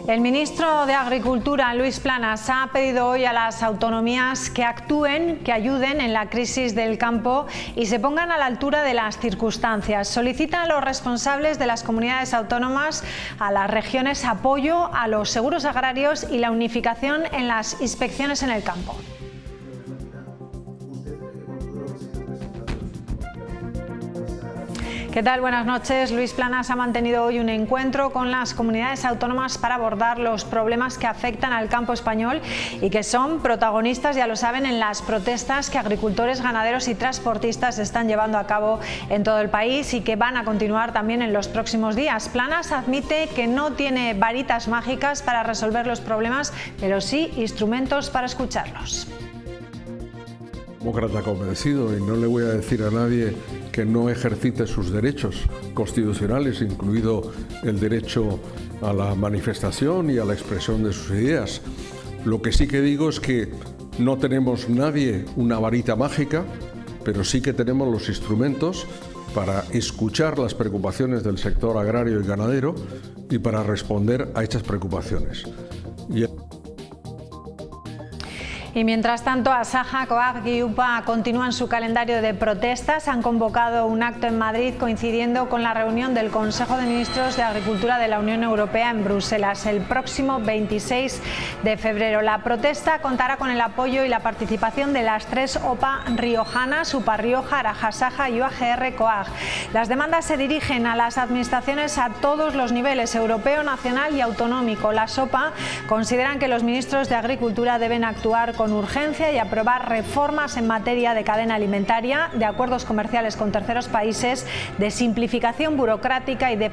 El ministro de Agricultura, Luis Planas, ha pedido hoy a las autonomías que actúen, que ayuden en la crisis del campo y se pongan a la altura de las circunstancias. Solicita a los responsables de las comunidades autónomas, a las regiones, apoyo a los seguros agrarios y la unificación en las inspecciones en el campo. ¿Qué tal? Buenas noches. Luis Planas ha mantenido hoy un encuentro con las comunidades autónomas para abordar los problemas que afectan al campo español y que son protagonistas, ya lo saben, en las protestas que agricultores, ganaderos y transportistas están llevando a cabo en todo el país y que van a continuar también en los próximos días. Planas admite que no tiene varitas mágicas para resolver los problemas, pero sí instrumentos para escucharlos. Demócrata convencido, y no le voy a decir a nadie que no ejercite sus derechos constitucionales, incluido el derecho a la manifestación y a la expresión de sus ideas. Lo que sí que digo es que no tenemos nadie una varita mágica, pero sí que tenemos los instrumentos para escuchar las preocupaciones del sector agrario y ganadero y para responder a estas preocupaciones. Y mientras tanto, Asaja, COAG y UPA continúan su calendario de protestas. Han convocado un acto en Madrid coincidiendo con la reunión del Consejo de Ministros de Agricultura de la Unión Europea en Bruselas el próximo 26 de febrero. La protesta contará con el apoyo y la participación de las 3 OPA riojanas, UPA Rioja, Araja Asaja y UAGR COAG. Las demandas se dirigen a las administraciones a todos los niveles, europeo, nacional y autonómico. Las OPA consideran que los ministros de Agricultura deben actuar con urgencia y aprobar reformas en materia de cadena alimentaria, de acuerdos comerciales con terceros países, de simplificación burocrática y de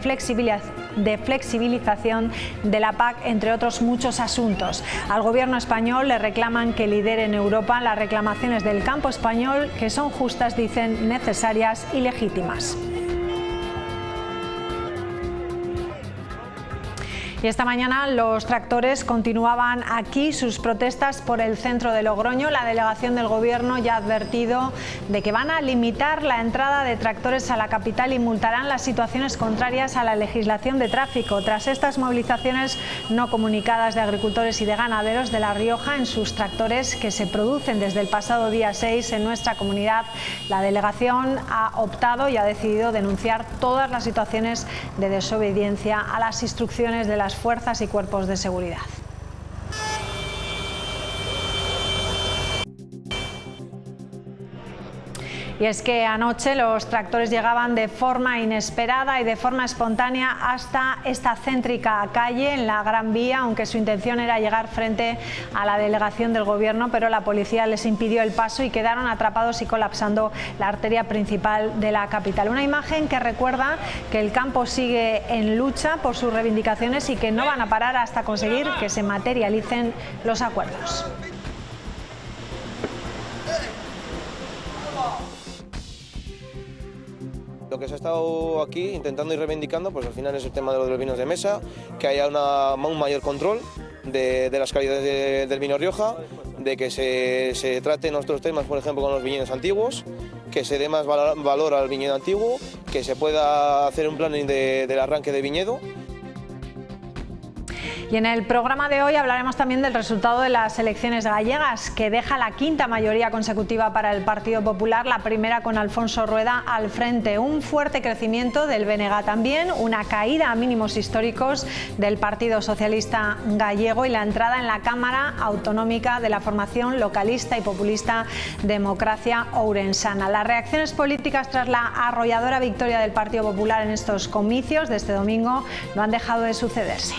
flexibilización de la PAC, entre otros muchos asuntos. Al gobierno español le reclaman que lidere en Europa las reclamaciones del campo español, que son justas, dicen, necesarias y legítimas. Y esta mañana los tractores continuaban aquí sus protestas por el centro de Logroño. La delegación del Gobierno ya ha advertido de que van a limitar la entrada de tractores a la capital y multarán las situaciones contrarias a la legislación de tráfico. Tras estas movilizaciones no comunicadas de agricultores y de ganaderos de La Rioja en sus tractores que se producen desde el pasado día 6 en nuestra comunidad, la delegación ha optado y ha decidido denunciar todas las situaciones de desobediencia a las instrucciones de las fuerzas y cuerpos de seguridad. Y es que anoche los tractores llegaban de forma inesperada y de forma espontánea hasta esta céntrica calle en la Gran Vía, aunque su intención era llegar frente a la delegación del Gobierno, pero la policía les impidió el paso y quedaron atrapados y colapsando la arteria principal de la capital. Una imagen que recuerda que el campo sigue en lucha por sus reivindicaciones y que no van a parar hasta conseguir que se materialicen los acuerdos. Lo que se ha estado aquí intentando y reivindicando, pues al final es el tema de los vinos de mesa, que haya un mayor control de las calidades del vino Rioja, de que se traten nuestros temas, por ejemplo, con los viñedos antiguos, que se dé más valor al viñedo antiguo, que se pueda hacer un planning del arranque de viñedo. Y en el programa de hoy hablaremos también del resultado de las elecciones gallegas, que deja la quinta mayoría consecutiva para el Partido Popular, la primera con Alfonso Rueda al frente. Un fuerte crecimiento del BNG también, una caída a mínimos históricos del Partido Socialista Gallego y la entrada en la Cámara Autonómica de la formación localista y populista Democracia Ourensana. Las reacciones políticas tras la arrolladora victoria del Partido Popular en estos comicios de este domingo no han dejado de sucederse.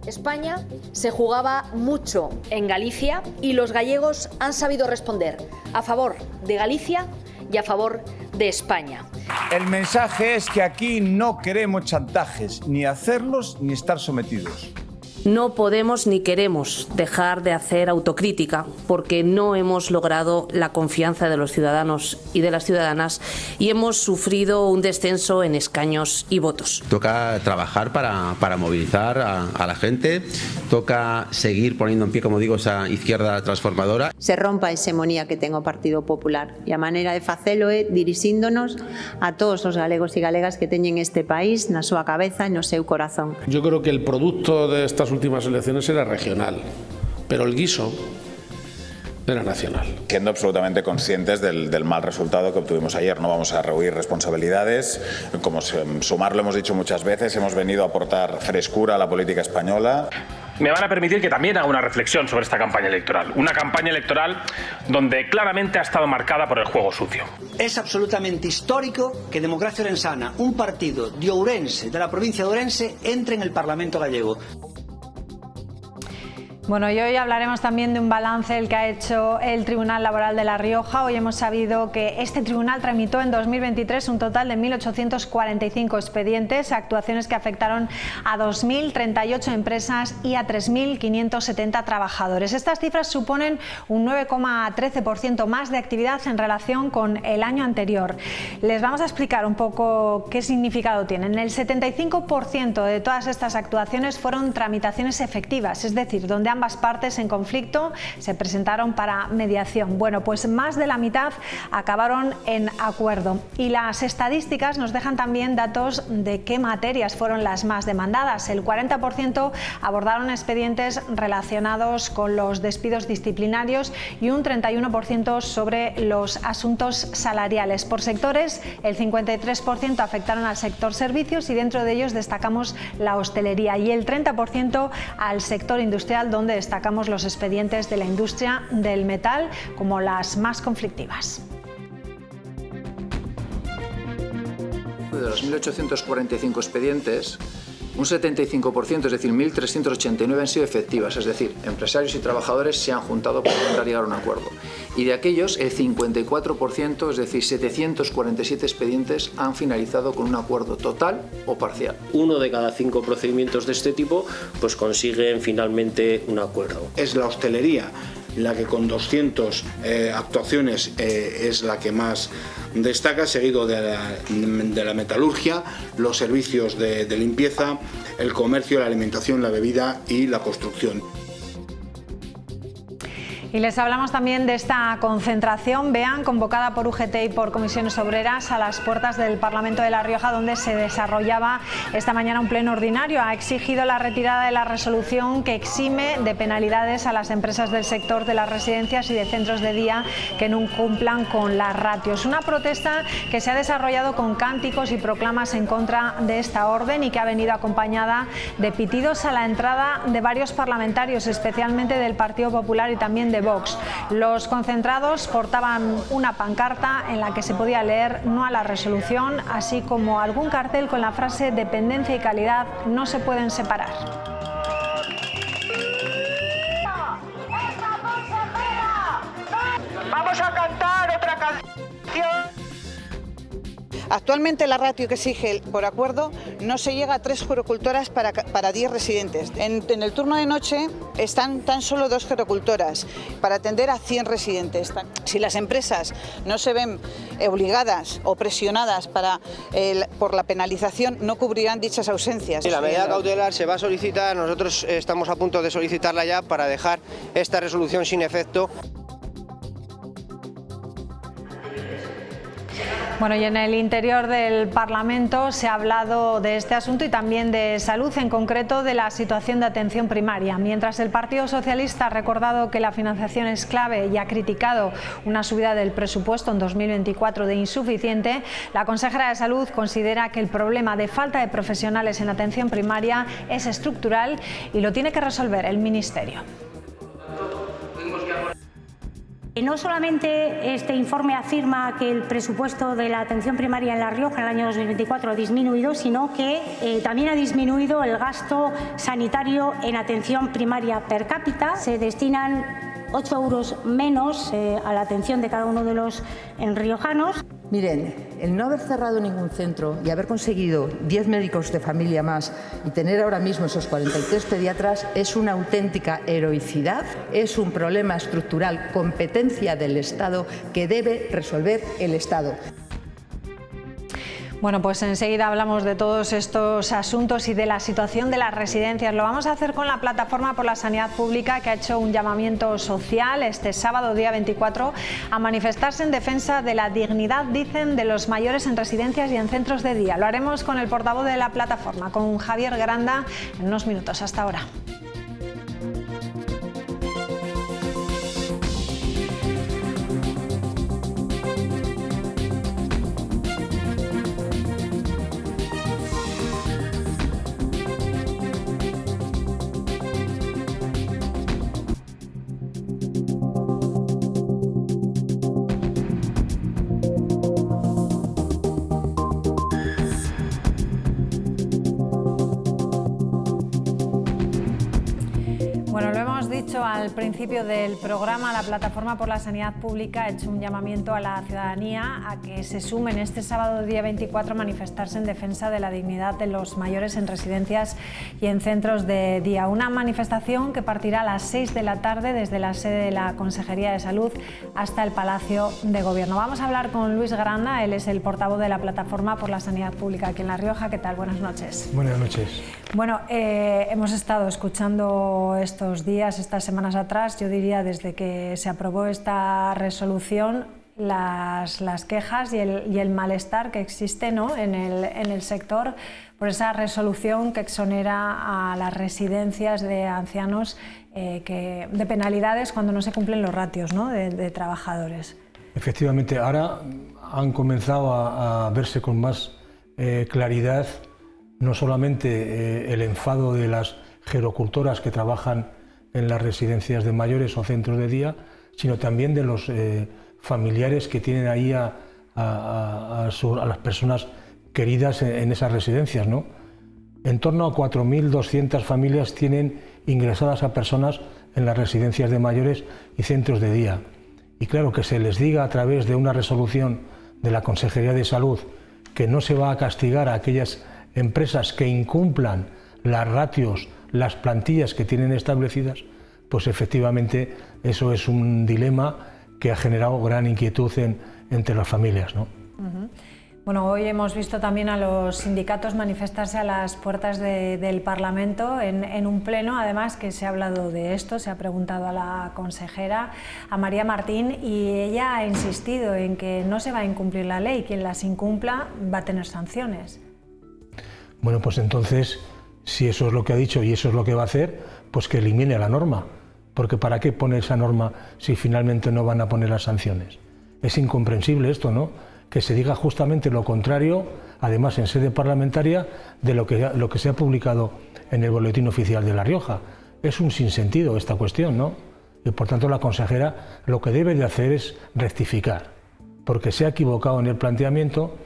España se jugaba mucho en Galicia y los gallegos han sabido responder a favor de Galicia y a favor de España. El mensaje es que aquí no queremos chantajes, ni hacerlos ni estar sometidos. No podemos ni queremos dejar de hacer autocrítica porque no hemos logrado la confianza de los ciudadanos y de las ciudadanas y hemos sufrido un descenso en escaños y votos. Toca trabajar para movilizar a la gente, toca seguir poniendo en pie, como digo, esa izquierda transformadora. Se rompa a hegemonía que ten o Partido Popular e a maneira de facelo é dirixíndonos a todos os galegos e galegas que teñen este país na súa cabeza e no seu corazón. Yo creo que el producto de estas últimas elecciones era regional, pero el guiso era nacional. Siendo absolutamente conscientes del mal resultado que obtuvimos ayer, no vamos a rehuir responsabilidades, como Sumar lo hemos dicho muchas veces, hemos venido a aportar frescura a la política española. Me van a permitir que también haga una reflexión sobre esta campaña electoral. Una campaña electoral donde claramente ha estado marcada por el juego sucio. Es absolutamente histórico que Democracia Orensana, un partido de Ourense, de la provincia de Ourense, entre en el Parlamento gallego. Bueno, y hoy hablaremos también de un balance el que ha hecho el Tribunal Laboral de La Rioja. Hoy hemos sabido que este tribunal tramitó en 2023 un total de 1.845 expedientes, actuaciones que afectaron a 2.038 empresas y a 3.570 trabajadores. Estas cifras suponen un 9,13% más de actividad en relación con el año anterior. Les vamos a explicar un poco qué significado tienen. El 75% de todas estas actuaciones fueron tramitaciones efectivas, es decir, donde ambas partes en conflicto se presentaron para mediación. Bueno, pues más de la mitad acabaron en acuerdo. Y las estadísticas nos dejan también datos de qué materias fueron las más demandadas. El 40% abordaron expedientes relacionados con los despidos disciplinarios y un 31% sobre los asuntos salariales. Por sectores, el 53% afectaron al sector servicios y dentro de ellos destacamos la hostelería y el 30% al sector industrial, donde destacamos los expedientes de la industria del metal como las más conflictivas. De los 1.845 expedientes, un 75%, es decir, 1.389 han sido efectivas, es decir, empresarios y trabajadores se han juntado para intentar llegar a un acuerdo. Y de aquellos, el 54%, es decir, 747 expedientes han finalizado con un acuerdo total o parcial. 1 de cada 5 procedimientos de este tipo pues consiguen finalmente un acuerdo. Es la hostelería la que con 200 actuaciones es la que más destaca, seguido de la metalurgia, los servicios de limpieza, el comercio, la alimentación, la bebida y la construcción. Y les hablamos también de esta concentración, vean, convocada por UGT y por Comisiones Obreras a las puertas del Parlamento de La Rioja, donde se desarrollaba esta mañana un pleno ordinario. Ha exigido la retirada de la resolución que exime de penalidades a las empresas del sector de las residencias y de centros de día que no cumplan con las ratios. Una protesta que se ha desarrollado con cánticos y proclamas en contra de esta orden y que ha venido acompañada de pitidos a la entrada de varios parlamentarios, especialmente del Partido Popular y también de Vox. Los concentrados portaban una pancarta en la que se podía leer "No a la resolución", así como algún cartel con la frase "Dependencia y calidad no se pueden separar". Vamos a cantar otra canción. Actualmente la ratio que exige por acuerdo no se llega a 3 gerocultoras para 10 residentes. En el turno de noche están tan solo 2 gerocultoras para atender a 100 residentes. Si las empresas no se ven obligadas o presionadas por la penalización, no cubrirán dichas ausencias. Sí, la medida cautelar se va a solicitar, nosotros estamos a punto de solicitarla ya para dejar esta resolución sin efecto. Bueno, y en el interior del Parlamento se ha hablado de este asunto y también de salud, en concreto de la situación de atención primaria. Mientras el Partido Socialista ha recordado que la financiación es clave y ha criticado una subida del presupuesto en 2024 de insuficiente, la consejera de Salud considera que el problema de falta de profesionales en atención primaria es estructural y lo tiene que resolver el Ministerio. No solamente este informe afirma que el presupuesto de la atención primaria en La Rioja en el año 2024 ha disminuido, sino que también ha disminuido el gasto sanitario en atención primaria per cápita. Se destinan 8 euros menos a la atención de cada uno de los riojanos. Miren, el no haber cerrado ningún centro y haber conseguido 10 médicos de familia más y tener ahora mismo esos 43 pediatras es una auténtica heroicidad, es un problema estructural, competencia del Estado que debe resolver el Estado. Bueno, pues enseguida hablamos de todos estos asuntos y de la situación de las residencias. Lo vamos a hacer con la Plataforma por la Sanidad Pública, que ha hecho un llamamiento social este sábado, día 24, a manifestarse en defensa de la dignidad, dicen, de los mayores en residencias y en centros de día. Lo haremos con el portavoz de la plataforma, con Javier Granda, en unos minutos. Hasta ahora. Al principio del programa, la Plataforma por la Sanidad Pública ha hecho un llamamiento a la ciudadanía a que se sumen este sábado día 24 a manifestarse en defensa de la dignidad de los mayores en residencias y en centros de día. Una manifestación que partirá a las 6 de la tarde desde la sede de la Consejería de Salud hasta el Palacio de Gobierno. Vamos a hablar con Luis Granda, él es el portavoz de la Plataforma por la Sanidad Pública aquí en La Rioja. ¿Qué tal? Buenas noches. Buenas noches. Bueno, hemos estado escuchando estos días, estas semanas atrás, yo diría desde que se aprobó esta resolución, las quejas y el malestar que existe, ¿no?, en el sector por esa resolución que exonera a las residencias de ancianos de penalidades cuando no se cumplen los ratios, ¿no?, de trabajadores. Efectivamente, ahora han comenzado a verse con más claridad no solamente el enfado de las gerocultoras que trabajan en las residencias de mayores o centros de día, sino también de los familiares que tienen ahí a las personas queridas en esas residencias, ¿no? En torno a 4.200 familias tienen ingresadas a personas en las residencias de mayores y centros de día. Y claro, que se les diga a través de una resolución de la Consejería de Salud que no se va a castigar a aquellas empresas que incumplan las ratios, las plantillas que tienen establecidas, pues efectivamente eso es un dilema que ha generado gran inquietud entre las familias, ¿no? Bueno, hoy hemos visto también a los sindicatos manifestarse a las puertas del Parlamento en un pleno, además, que se ha hablado de esto, se ha preguntado a la consejera, a María Martín, y ella ha insistido en que no se va a incumplir la ley, quien las incumpla va a tener sanciones. Bueno, pues entonces, si eso es lo que ha dicho y eso es lo que va a hacer, pues que elimine la norma, porque ¿para qué pone esa norma si finalmente no van a poner las sanciones? Es incomprensible esto, ¿no?, que se diga justamente lo contrario, además en sede parlamentaria, de lo que se ha publicado en el Boletín Oficial de La Rioja. Es un sinsentido esta cuestión, ¿no? Y por tanto la consejera lo que debe de hacer es rectificar, porque se ha equivocado en el planteamiento,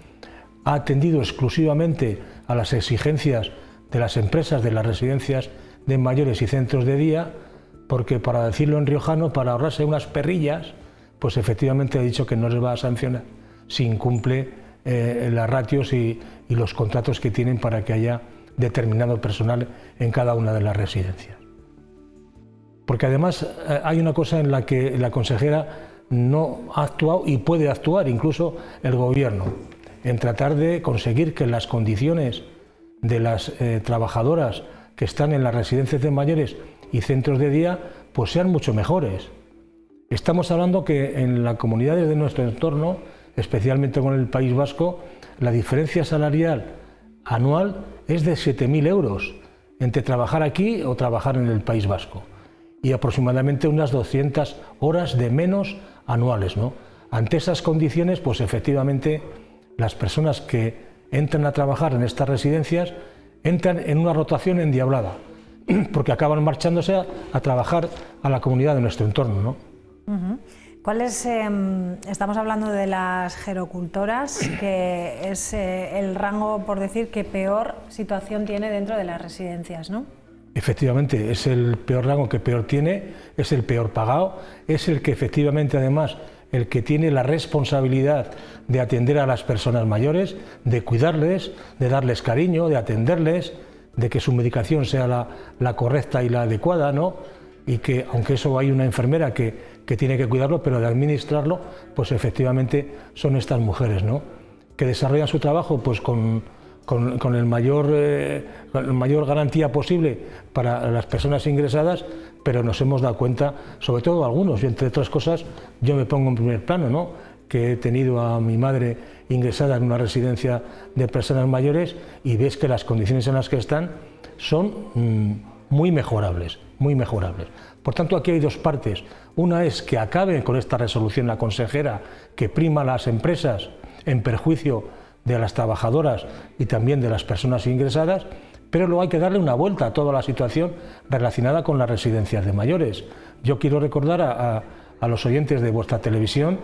ha atendido exclusivamente a las exigencias de las empresas de las residencias de mayores y centros de día, porque, para decirlo en riojano, para ahorrarse unas perrillas, pues efectivamente ha dicho que no les va a sancionar si incumple las ratios y los contratos que tienen para que haya determinado personal en cada una de las residencias. Porque además hay una cosa en la que la consejera no ha actuado y puede actuar, incluso el gobierno, en tratar de conseguir que las condiciones de las trabajadoras que están en las residencias de mayores y centros de día pues sean mucho mejores. Estamos hablando que en las comunidades de nuestro entorno, especialmente con el País Vasco, la diferencia salarial anual es de 7.000 euros entre trabajar aquí o trabajar en el País Vasco, y aproximadamente unas 200 horas de menos anuales, ¿no? Ante esas condiciones, pues efectivamente las personas que entran a trabajar en estas residencias entran en una rotación endiablada, porque acaban marchándose a trabajar a la comunidad de nuestro entorno, ¿no? ¿Cuál es, estamos hablando de las gerocultoras, que es el rango, por decir, que peor situación tiene dentro de las residencias, ¿no? Efectivamente, es el peor rango que peor tiene, es el peor pagado, es el que efectivamente además el que tiene la responsabilidad de atender a las personas mayores, de cuidarles, de darles cariño, de atenderles, de que su medicación sea la correcta y la adecuada, ¿no? Y que, aunque eso hay una enfermera que tiene que cuidarlo, pero de administrarlo, pues efectivamente son estas mujeres, ¿no? Que desarrollan su trabajo pues con el mayor garantía posible para las personas ingresadas, pero nos hemos dado cuenta, sobre todo algunos, y entre otras cosas, yo me pongo en primer plano, ¿no? Que he tenido a mi madre ingresada en una residencia de personas mayores y ves que las condiciones en las que están son muy mejorables, muy mejorables. Por tanto, aquí hay dos partes. Una es que acabe con esta resolución la consejera que prima a las empresas en perjuicio de las trabajadoras y también de las personas ingresadas, pero luego hay que darle una vuelta a toda la situación relacionada con las residencias de mayores. Yo quiero recordar a los oyentes de vuestra televisión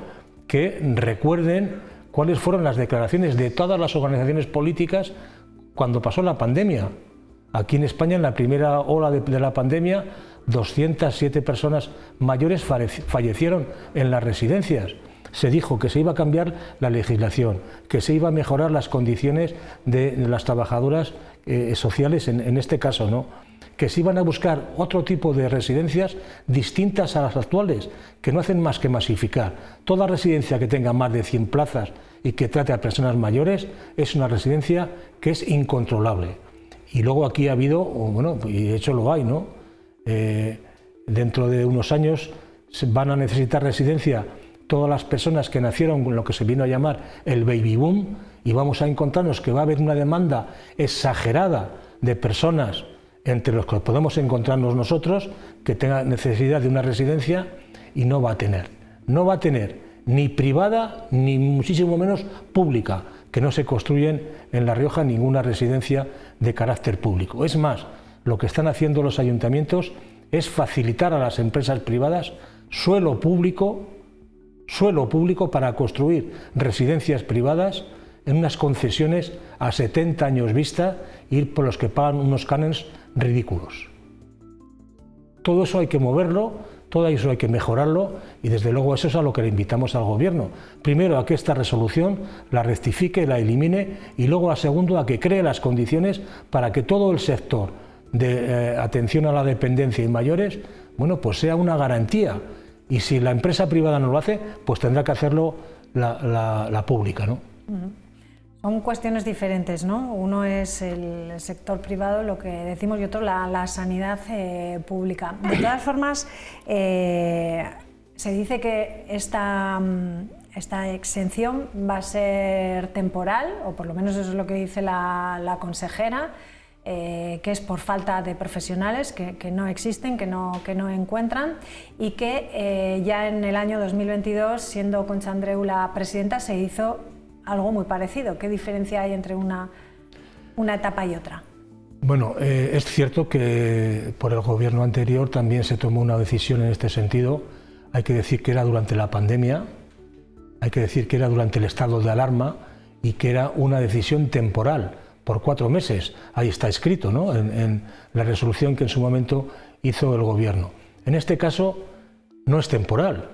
que recuerden cuáles fueron las declaraciones de todas las organizaciones políticas cuando pasó la pandemia. Aquí en España, en la primera ola de la pandemia, 207 personas mayores fallecieron en las residencias. Se dijo que se iba a cambiar la legislación, que se iba a mejorar las condiciones de las trabajadoras sociales, en este caso, ¿no? Que se iban a buscar otro tipo de residencias distintas a las actuales, que no hacen más que masificar. Toda residencia que tenga más de 100 plazas y que trate a personas mayores es una residencia que es incontrolable. Y luego aquí ha habido, bueno, y de hecho lo hay, ¿no? Dentro de unos años van a necesitar residencia todas las personas que nacieron con lo que se vino a llamar el baby boom, y vamos a encontrarnos que va a haber una demanda exagerada de personas entre los que podemos encontrarnos nosotros que tengan necesidad de una residencia y no va a tener ni privada ni muchísimo menos pública, que no se construyen en La Rioja ninguna residencia de carácter público. Es más, lo que están haciendo los ayuntamientos es facilitar a las empresas privadas suelo público para construir residencias privadas en unas concesiones a 70 años vista, ir por los que pagan unos cánones ridículos. Todo eso hay que moverlo, todo eso hay que mejorarlo, y desde luego eso es a lo que le invitamos al Gobierno. Primero, a que esta resolución la rectifique, la elimine, y luego, a segundo, a que cree las condiciones para que todo el sector de atención a la dependencia y mayores, bueno, pues sea una garantía. Y si la empresa privada no lo hace, pues tendrá que hacerlo la pública, ¿no? Son cuestiones diferentes, ¿no? Uno es el sector privado, lo que decimos, y otro la sanidad pública. De todas formas, se dice que esta exención va a ser temporal, o por lo menos eso es lo que dice la consejera, que es por falta de profesionales que no existen, que no encuentran, y que ya en el año 2022, siendo Concha Andreu la presidenta, se hizo algo muy parecido. ¿Qué diferencia hay entre una etapa y otra? Bueno, es cierto que por el gobierno anterior también se tomó una decisión en este sentido. Hay que decir que era durante la pandemia, hay que decir que era durante el estado de alarma y que era una decisión temporal, por 4 meses. Ahí está escrito, ¿no? En la resolución que en su momento hizo el gobierno. En este caso no es temporal.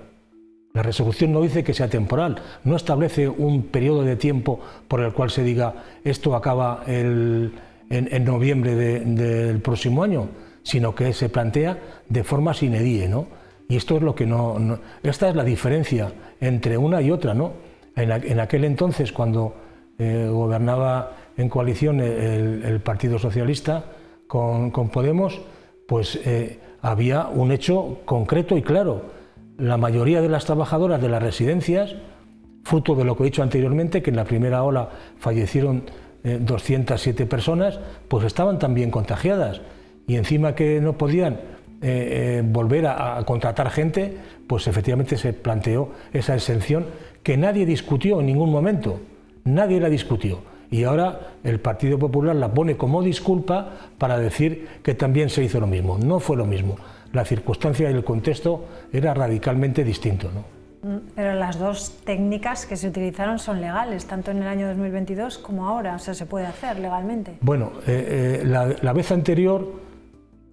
La resolución no dice que sea temporal, no establece un periodo de tiempo por el cual se diga esto acaba en noviembre del próximo año, sino que se plantea de forma sine die, ¿no? Y esto es lo que esta es la diferencia entre una y otra, ¿no? En aquel entonces, cuando gobernaba en coalición el Partido Socialista con Podemos, pues había un hecho concreto y claro. La mayoría de las trabajadoras de las residencias, fruto de lo que he dicho anteriormente, que en la primera ola fallecieron 207 personas, pues estaban también contagiadas, y encima que no podían volver a contratar gente, pues efectivamente se planteó esa exención que nadie discutió en ningún momento, nadie la discutió, y ahora el Partido Popular la pone como disculpa para decir que también se hizo lo mismo. No fue lo mismo. La circunstancia y el contexto era radicalmente distinto, ¿no? Pero las dos técnicas que se utilizaron son legales, tanto en el año 2022 como ahora, o sea, se puede hacer legalmente. Bueno, la vez anterior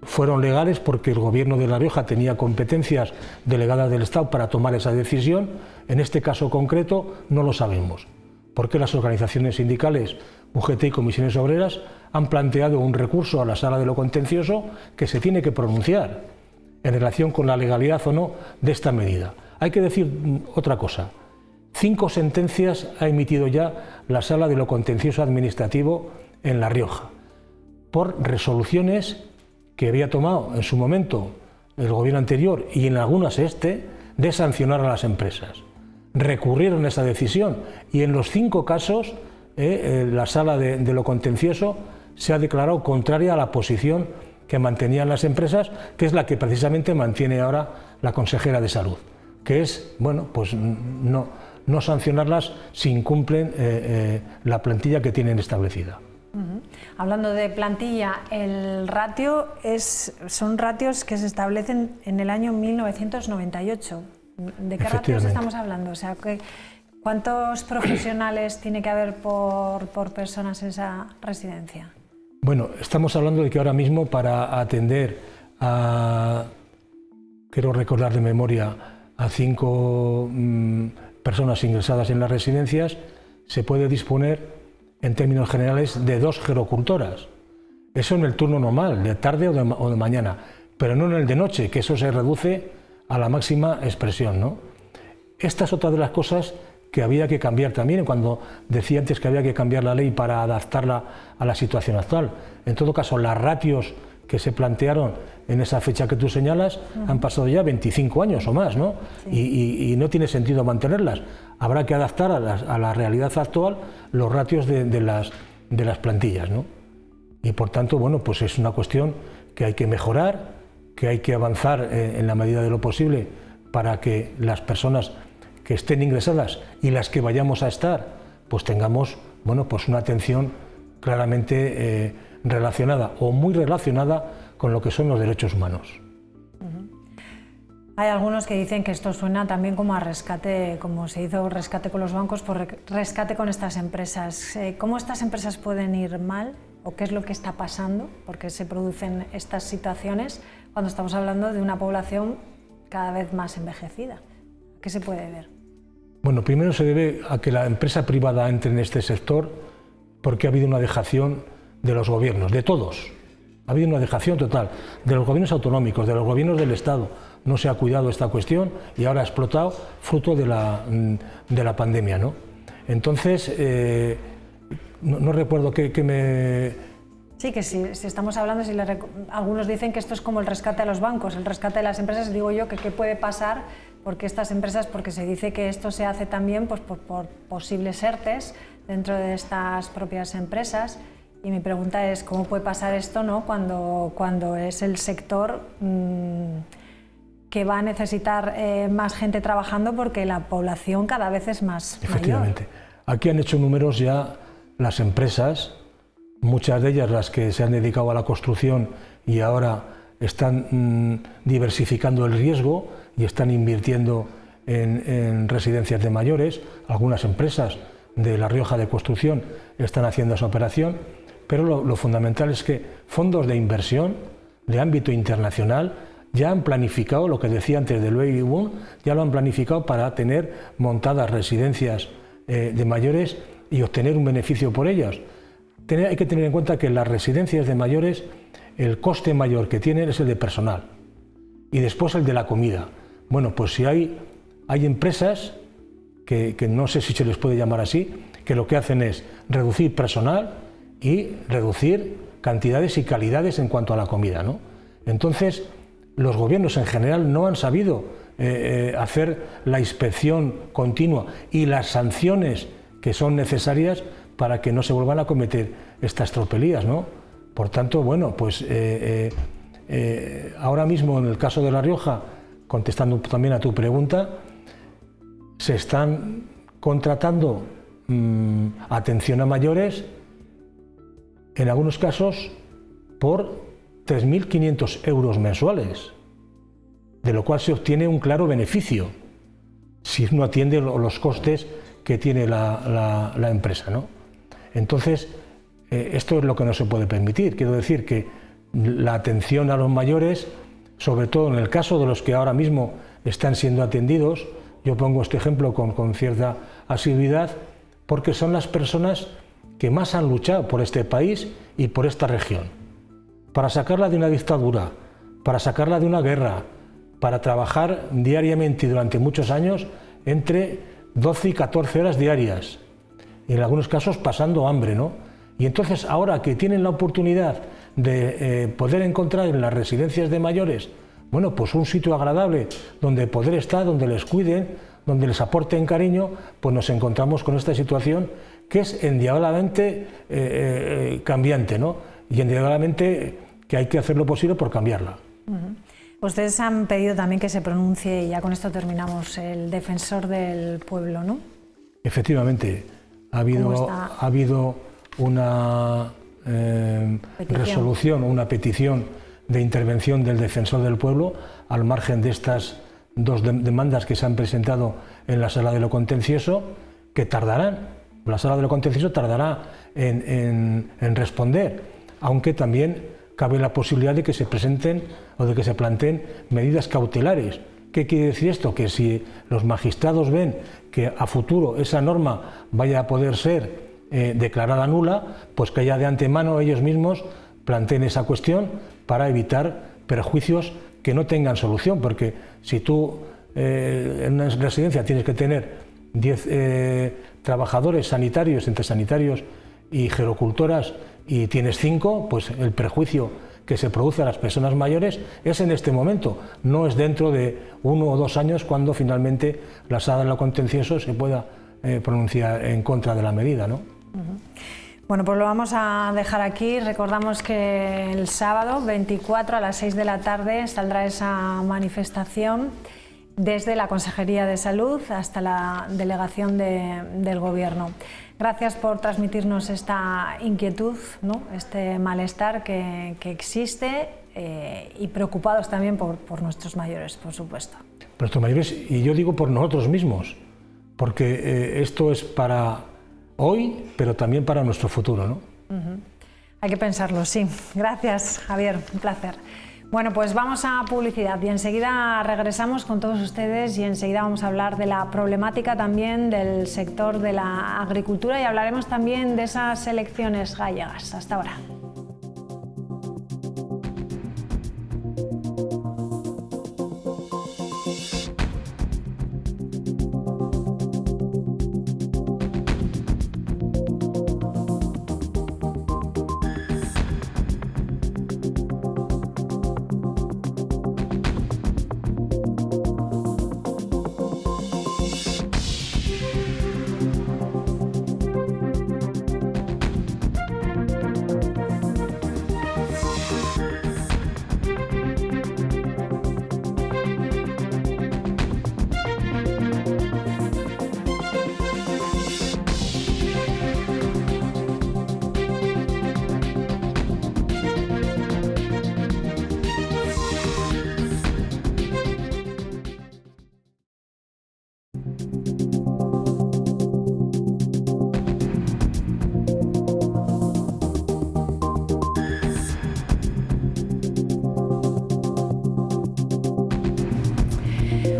fueron legales porque el Gobierno de La Rioja tenía competencias delegadas del Estado para tomar esa decisión. En este caso concreto no lo sabemos, porque las organizaciones sindicales, UGT y Comisiones Obreras, han planteado un recurso a la Sala de lo Contencioso que se tiene que pronunciar en relación con la legalidad o no de esta medida. Hay que decir otra cosa. 5 sentencias ha emitido ya la Sala de lo Contencioso Administrativo en La Rioja por resoluciones que había tomado en su momento el gobierno anterior y en algunas de sancionar a las empresas. Recurrieron a esa decisión y en los 5 casos la Sala de lo Contencioso se ha declarado contraria a la posición que mantenían las empresas, que es la que precisamente mantiene ahora la consejera de Salud, que es, bueno, pues no sancionarlas si incumplen la plantilla que tienen establecida. Hablando de plantilla, el ratio son ratios que se establecen en el año 1998. ¿De qué ratios estamos hablando? O sea, ¿cuántos profesionales tiene que haber por personas en esa residencia? Bueno, estamos hablando de que ahora mismo para atender a, quiero recordar de memoria, a 5 personas ingresadas en las residencias, se puede disponer en términos generales de 2 gerocultoras. Eso en el turno normal, de tarde o de mañana, pero no en el de noche, que eso se reduce a la máxima expresión, ¿no? Esta es otra de las cosas que había que cambiar también, cuando decía antes que había que cambiar la ley para adaptarla a la situación actual. En todo caso, las ratios que se plantearon en esa fecha que tú señalas han pasado ya 25 años o más, ¿no? Sí. Y no tiene sentido mantenerlas. Habrá que adaptar a la realidad actual los ratios de las plantillas, ¿no? Y por tanto, bueno, pues es una cuestión que hay que mejorar, que hay que avanzar en la medida de lo posible para que las personas que estén ingresadas y las que vayamos a estar, pues tengamos, bueno, pues una atención claramente relacionada o muy relacionada con lo que son los derechos humanos. Hay algunos que dicen que esto suena también como a rescate, como se hizo rescate con los bancos, por rescate con estas empresas. ¿Cómo estas empresas pueden ir mal o qué es lo que está pasando? ¿Por qué se producen estas situaciones cuando estamos hablando de una población cada vez más envejecida? ¿Qué se puede ver? Bueno, primero se debe a que la empresa privada entre en este sector porque ha habido una dejación de los gobiernos, de todos. Ha habido una dejación total de los gobiernos autonómicos, de los gobiernos del Estado. No se ha cuidado esta cuestión y ahora ha explotado fruto de la pandemia, ¿no? Entonces, no recuerdo qué me... Sí, que si estamos hablando, algunos dicen que esto es como el rescate a los bancos, el rescate de las empresas, digo yo que qué puede pasar porque estas empresas, porque se dice que esto se hace también pues, por posibles ERTEs dentro de estas propias empresas. Y mi pregunta es, ¿cómo puede pasar esto, ¿no? cuando es el sector que va a necesitar más gente trabajando porque la población cada vez es más Efectivamente. mayor? Aquí han hecho números ya las empresas, muchas de ellas las que se han dedicado a la construcción y ahora están diversificando el riesgo y están invirtiendo en residencias de mayores. Algunas empresas de La Rioja de construcción están haciendo esa operación. Pero lo fundamental es que fondos de inversión de ámbito internacional ya han planificado, lo que decía antes del baby boom, ya lo han planificado para tener montadas residencias de mayores y obtener un beneficio por ellas. Hay que tener en cuenta que las residencias de mayores, el coste mayor que tienen es el de personal y después el de la comida. Bueno, pues si hay empresas que no sé si se les puede llamar así, que lo que hacen es reducir personal y reducir cantidades y calidades en cuanto a la comida, ¿no? Entonces, los gobiernos en general no han sabido hacer la inspección continua y las sanciones que son necesarias para que no se vuelvan a cometer estas tropelías, ¿no? Por tanto, bueno, pues ahora mismo en el caso de La Rioja, contestando también a tu pregunta, se están contratando atención a mayores, en algunos casos por 3.500 euros mensuales, de lo cual se obtiene un claro beneficio si uno atiende los costes que tiene la empresa, ¿no? Entonces, esto es lo que no se puede permitir. Quiero decir que la atención a los mayores, sobre todo en el caso de los que ahora mismo están siendo atendidos. Yo pongo este ejemplo con cierta asiduidad porque son las personas que más han luchado por este país y por esta región, para sacarla de una dictadura, para sacarla de una guerra, para trabajar diariamente y durante muchos años entre 12 y 14 horas diarias, y en algunos casos pasando hambre, ¿no? Y entonces ahora que tienen la oportunidad de poder encontrar en las residencias de mayores, bueno, pues un sitio agradable donde poder estar, donde les cuiden, donde les aporten cariño, pues nos encontramos con esta situación que es indudablemente cambiante, ¿no? Y indudablemente que hay que hacer lo posible por cambiarla. Ustedes han pedido también que se pronuncie, y ya con esto terminamos, el defensor del pueblo, ¿no? Efectivamente, ha habido una resolución, una petición de intervención del defensor del pueblo al margen de estas dos demandas que se han presentado en la sala de lo contencioso, que tardarán, la sala de lo contencioso tardará en responder, aunque también cabe la posibilidad de que se presenten o de que se planteen medidas cautelares. ¿Qué quiere decir esto? Que si los magistrados ven que a futuro esa norma vaya a poder ser declarada nula, pues que ya de antemano ellos mismos planteen esa cuestión para evitar perjuicios que no tengan solución, porque si tú en una residencia tienes que tener 10 trabajadores sanitarios, entre sanitarios y gerocultoras, y tienes 5, pues el perjuicio que se produce a las personas mayores es en este momento, no es dentro de 1 o 2 años cuando finalmente la sala de lo contencioso se pueda pronunciar en contra de la medida, ¿no? Bueno, pues lo vamos a dejar aquí. Recordamos que el sábado 24 a las 6 de la tarde saldrá esa manifestación desde la Consejería de Salud hasta la delegación del Gobierno. Gracias por transmitirnos esta inquietud, ¿no? Este malestar que existe y preocupados también por nuestros mayores, por supuesto. Por nuestros mayores, y yo digo por nosotros mismos, porque esto es para hoy, pero también para nuestro futuro, ¿no? Hay que pensarlo, sí. Gracias, Javier, un placer. Bueno, pues vamos a publicidad y enseguida regresamos con todos ustedes y enseguida vamos a hablar de la problemática también del sector de la agricultura y hablaremos también de esas elecciones gallegas. Hasta ahora.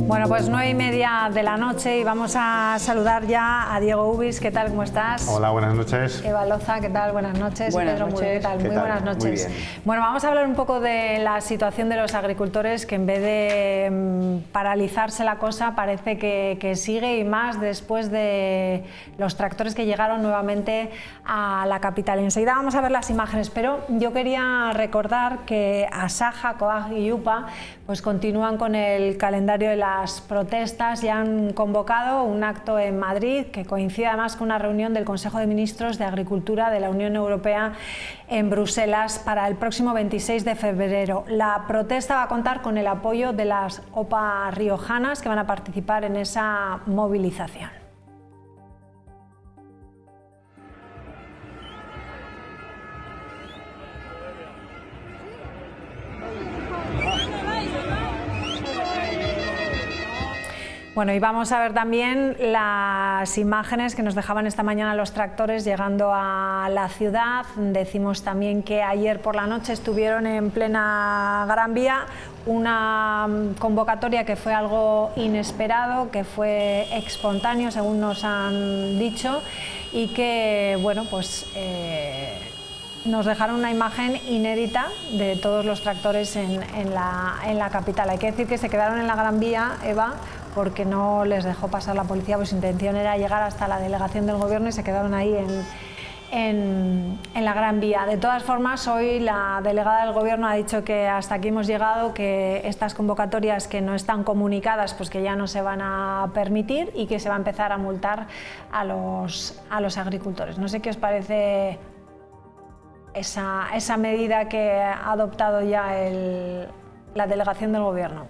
Bueno, pues 9:30 de la noche y vamos a saludar ya a Diego Ubis. ¿Qué tal? ¿Cómo estás? Hola, buenas noches. Eva Loza, ¿qué tal? Buenas noches. Buenas Pedro noches. Muriel, ¿qué tal? Muy buenas noches. Muy bien. Bueno, vamos a hablar un poco de la situación de los agricultores, que en vez de paralizarse la cosa parece que sigue, y más después de los tractores que llegaron nuevamente a la capital. Enseguida vamos a ver las imágenes, pero yo quería recordar que Asaja, COAG y UPA pues continúan con el calendario de las protestas y han convocado un acto en Madrid que coincide además con una reunión del Consejo de Ministros de Agricultura de la Unión Europea en Bruselas para el próximo 26 de febrero. La protesta va a contar con el apoyo de las OPA riojanas que van a participar en esa movilización. Bueno, y vamos a ver también las imágenes que nos dejaban esta mañana los tractores llegando a la ciudad. Decimos también que ayer por la noche estuvieron en plena Gran Vía, una convocatoria que fue algo inesperado, que fue espontáneo, según nos han dicho, y que, bueno, pues nos dejaron una imagen inédita de todos los tractores en la capital. Hay que decir que se quedaron en la Gran Vía, Eva, porque no les dejó pasar la policía, pues su intención era llegar hasta la delegación del gobierno y se quedaron ahí en la Gran Vía. De todas formas, hoy la delegada del gobierno ha dicho que hasta aquí hemos llegado, que estas convocatorias que no están comunicadas, pues que ya no se van a permitir y que se va a empezar a multar a los agricultores. No sé qué os parece esa medida que ha adoptado ya la delegación del gobierno.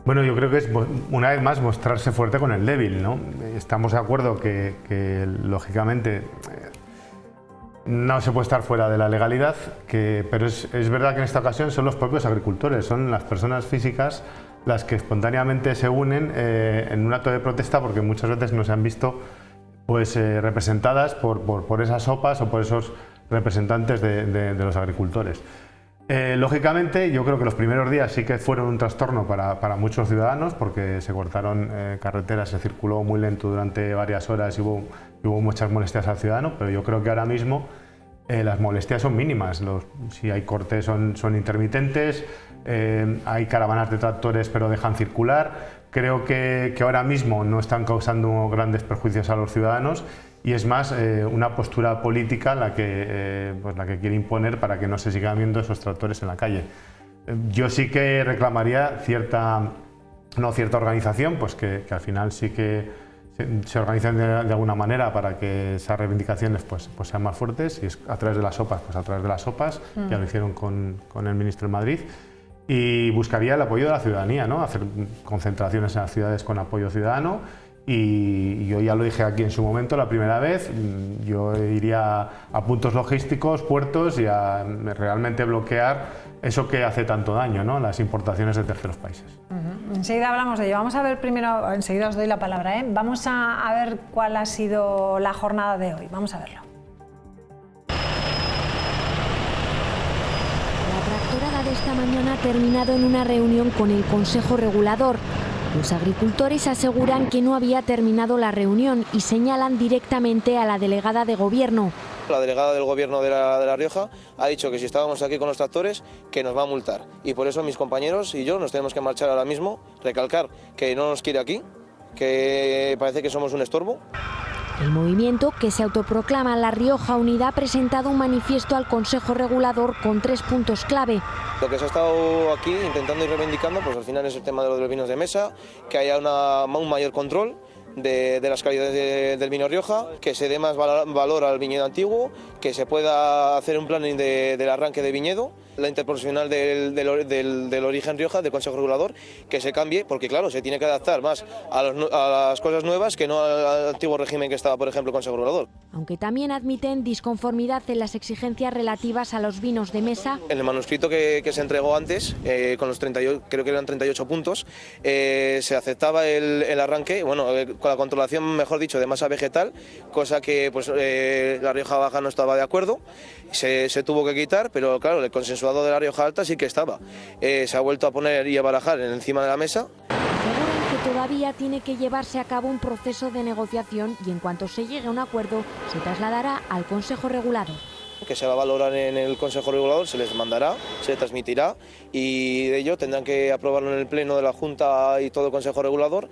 Bueno, yo creo que es una vez más mostrarse fuerte con el débil, ¿no? Estamos de acuerdo que lógicamente no se puede estar fuera de la legalidad, pero es verdad que en esta ocasión son los propios agricultores, son las personas físicas las que espontáneamente se unen en un acto de protesta, porque muchas veces no se han visto pues, representadas por esas OPAs o por esos representantes de los agricultores. Lógicamente, yo creo que los primeros días sí que fueron un trastorno para muchos ciudadanos, porque se cortaron carreteras, se circuló muy lento durante varias horas y hubo muchas molestias al ciudadano, pero yo creo que ahora mismo las molestias son mínimas. Si hay cortes son intermitentes, hay caravanas de tractores pero dejan circular. Creo que ahora mismo no están causando grandes perjuicios a los ciudadanos, y es más una postura política la que quiere imponer para que no se sigan viendo esos tractores en la calle. Yo sí que reclamaría cierta organización, pues que al final sí que se organicen de alguna manera para que esas reivindicaciones pues sean más fuertes, y es a través de las OPAs, pues a través de las OPAs, ya lo hicieron con el ministro en Madrid, y buscaría el apoyo de la ciudadanía, ¿no? Hacer concentraciones en las ciudades con apoyo ciudadano. Y yo ya lo dije aquí en su momento, la primera vez, yo iría a puntos logísticos, puertos, y a realmente bloquear eso que hace tanto daño, ¿no? Las importaciones de terceros países. Enseguida hablamos de ello. Vamos a ver primero, enseguida os doy la palabra, ¿eh? Vamos a ver cuál ha sido la jornada de hoy. Vamos a verlo. La tractorada de esta mañana ha terminado en una reunión con el Consejo Regulador. Los agricultores aseguran que no había terminado la reunión y señalan directamente a la delegada de gobierno. La delegada del gobierno de La Rioja ha dicho que si estábamos aquí con los tractores, que nos va a multar. Y por eso mis compañeros y yo nos tenemos que marchar ahora mismo, recalcar que no nos quiere aquí, que parece que somos un estorbo. El movimiento, que se autoproclama La Rioja Unida, ha presentado un manifiesto al Consejo Regulador con 3 puntos clave. Lo que se ha estado aquí intentando y reivindicando, pues al final es el tema de los vinos de mesa, que haya un mayor control de las calidades del vino Rioja, que se dé más valor al viñedo antiguo, que se pueda hacer un planning del arranque de viñedo, la interprofesional del origen Rioja, del Consejo Regulador, que se cambie, porque claro, se tiene que adaptar más a las cosas nuevas que no al antiguo régimen que estaba, por ejemplo, el Consejo Regulador. Aunque también admiten disconformidad en las exigencias relativas a los vinos de mesa. En el manuscrito que se entregó antes, con los 38, creo que eran 38 puntos, se aceptaba el arranque, bueno, con la controlación, mejor dicho, de masa vegetal, cosa que pues La Rioja Baja no estaba de acuerdo, se tuvo que quitar, pero claro, el consensuado de La Rioja Alta sí que estaba. Se ha vuelto a poner y a barajar encima de la mesa. Aseguran que todavía tiene que llevarse a cabo un proceso de negociación y en cuanto se llegue a un acuerdo se trasladará al Consejo Regulador. Que se va a valorar en el Consejo Regulador, se les mandará, se transmitirá y de ello tendrán que aprobarlo en el Pleno de la Junta y todo el Consejo Regulador.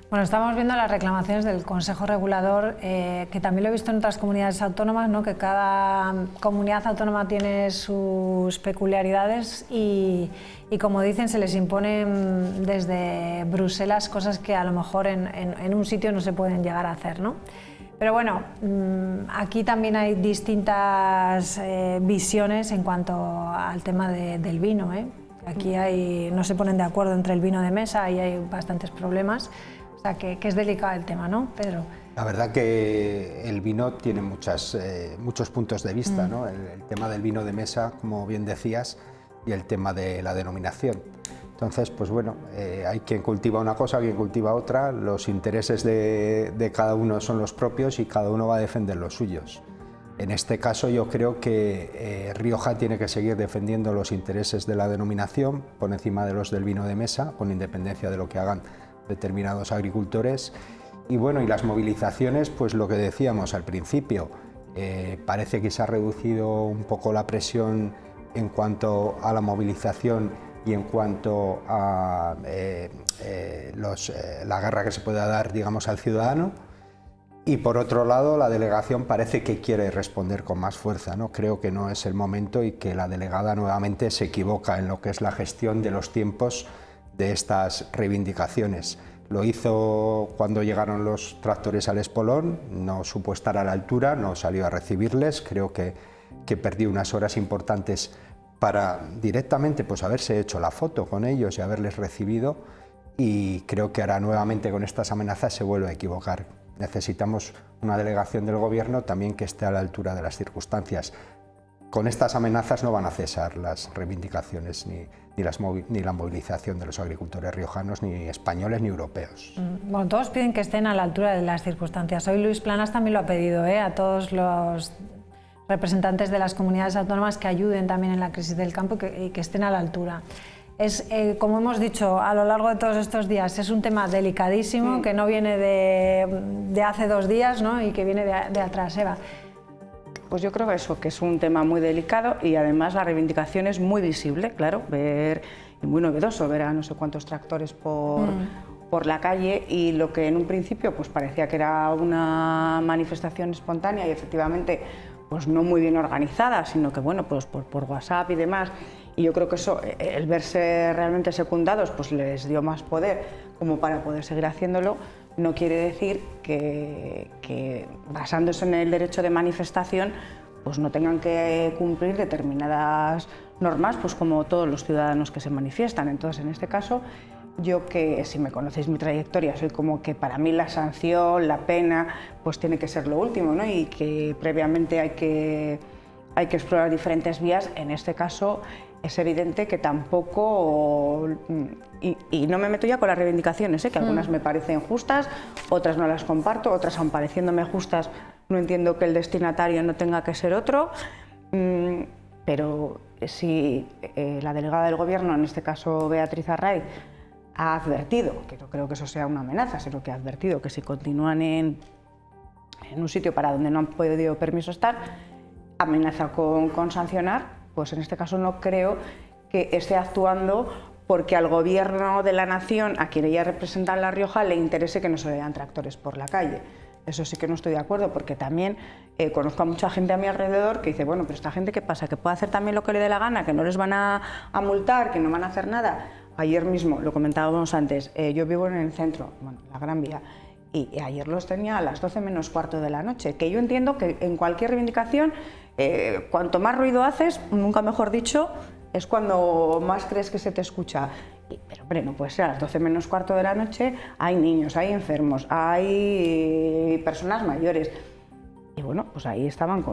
Bueno, estamos viendo las reclamaciones del Consejo Regulador, que también lo he visto en otras comunidades autónomas, ¿no? Que cada comunidad autónoma tiene sus peculiaridades y como dicen, se les imponen desde Bruselas cosas que a lo mejor en un sitio no se pueden llegar a hacer, ¿no? Pero bueno, aquí también hay distintas visiones en cuanto al tema del vino, ¿eh? Aquí no se ponen de acuerdo entre el vino de mesa y hay bastantes problemas. O sea, que es delicado el tema, ¿no, Pedro? La verdad que el vino tiene muchos puntos de vista, ¿no? El tema del vino de mesa, como bien decías, y el tema de la denominación. Entonces, pues bueno, hay quien cultiva una cosa, quien cultiva otra, los intereses de cada uno son los propios y cada uno va a defender los suyos. En este caso yo creo que Rioja tiene que seguir defendiendo los intereses de la denominación por encima de los del vino de mesa, con independencia de lo que hagan determinados agricultores. Y bueno, y las movilizaciones, pues lo que decíamos al principio, parece que se ha reducido un poco la presión en cuanto a la movilización y en cuanto a la guerra que se pueda dar, digamos, al ciudadano. Y por otro lado, la delegación parece que quiere responder con más fuerza, ¿no? Creo que no es el momento y que la delegada nuevamente se equivoca en lo que es la gestión de los tiempos de estas reivindicaciones. Lo hizo cuando llegaron los tractores al Espolón, no supo estar a la altura, no salió a recibirles, creo que perdió unas horas importantes para directamente pues haberse hecho la foto con ellos y haberles recibido, y creo que ahora nuevamente con estas amenazas se vuelve a equivocar. Necesitamos una delegación del Gobierno también que esté a la altura de las circunstancias. Con estas amenazas no van a cesar las reivindicaciones ni la movilización de los agricultores riojanos, ni españoles ni europeos. Bueno, todos piden que estén a la altura de las circunstancias. Hoy Luis Planas también lo ha pedido, a todos los representantes de las comunidades autónomas que ayuden también en la crisis del campo y que estén a la altura. Es, como hemos dicho a lo largo de todos estos días, es un tema delicadísimo que no viene de hace 2 días, ¿no? Y que viene de atrás. Eva. Pues yo creo que es un tema muy delicado y además la reivindicación es muy visible, claro, y muy novedoso ver a no sé cuántos tractores por la calle, y lo que en un principio pues parecía que era una manifestación espontánea y efectivamente pues no muy bien organizada, sino que bueno, pues por WhatsApp y demás. Y yo creo que eso, el verse realmente secundados, pues les dio más poder como para poder seguir haciéndolo. No quiere decir que basándose en el derecho de manifestación, pues no tengan que cumplir determinadas normas, pues como todos los ciudadanos que se manifiestan. Entonces, en este caso, yo, que si me conocéis mi trayectoria, soy como que para mí la sanción, la pena, pues tiene que ser lo último, ¿no? Y que previamente hay que explorar diferentes vías. En este caso es evidente que tampoco, y no me meto ya con las reivindicaciones, que algunas me parecen justas, otras no las comparto, otras aun pareciéndome justas no entiendo que el destinatario no tenga que ser otro, pero si la delegada del Gobierno, en este caso Beatriz Arraiz, ha advertido, que no creo que eso sea una amenaza, sino que ha advertido que si continúan en un sitio para donde no han podido permiso estar, amenaza con sancionar, pues en este caso no creo que esté actuando porque al Gobierno de la Nación, a quien ella representa en La Rioja, le interese que no se vean tractores por la calle. Eso sí que no estoy de acuerdo, porque también conozco a mucha gente a mi alrededor que dice, bueno, pero esta gente, ¿qué pasa? ¿Que puede hacer también lo que le dé la gana? ¿Que no les van a multar? ¿Que no van a hacer nada? Ayer mismo, lo comentábamos antes, yo vivo en el centro, bueno, la Gran Vía, y ayer los tenía a las 12 menos cuarto de la noche, que yo entiendo que en cualquier reivindicación, cuanto más ruido haces, nunca mejor dicho, es cuando más crees que se te escucha. Pero hombre, no puede ser, a las 12 menos cuarto de la noche hay niños, hay enfermos, hay personas mayores. Y bueno, pues ahí estaban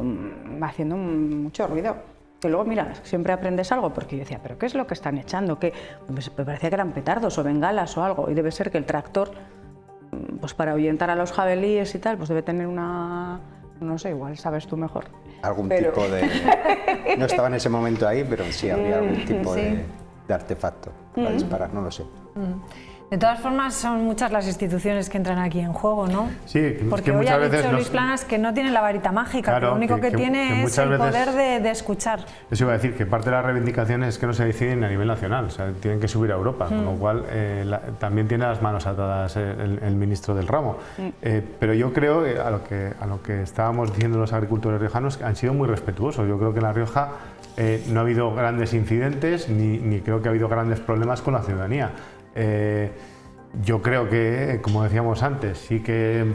haciendo mucho ruido. Que luego, mira, siempre aprendes algo, porque yo decía, ¿pero qué es lo que están echando? Que me parecía que eran petardos o bengalas o algo, y debe ser que el tractor, pues para ahuyentar a los jabalíes y tal, pues debe tener una, no sé, igual sabes tú mejor. Algún tipo de... No estaba en ese momento ahí, pero sí habría algún tipo de artefacto para disparar, no lo sé. De todas formas, son muchas las instituciones que entran aquí en juego, ¿no? Sí, porque que hoy muchas ha veces dicho Luis Planas que no tiene la varita mágica, claro, que lo único que tiene es el poder de escuchar. Eso iba a decir, que parte de las reivindicaciones es que no se deciden a nivel nacional, o sea, tienen que subir a Europa, con lo cual también tiene las manos atadas el ministro del ramo. Pero yo creo, a lo que estábamos diciendo los agricultores riojanos, que han sido muy respetuosos. Yo creo que en La Rioja no ha habido grandes incidentes, ni creo que ha habido grandes problemas con la ciudadanía. Yo creo que, como decíamos antes, sí que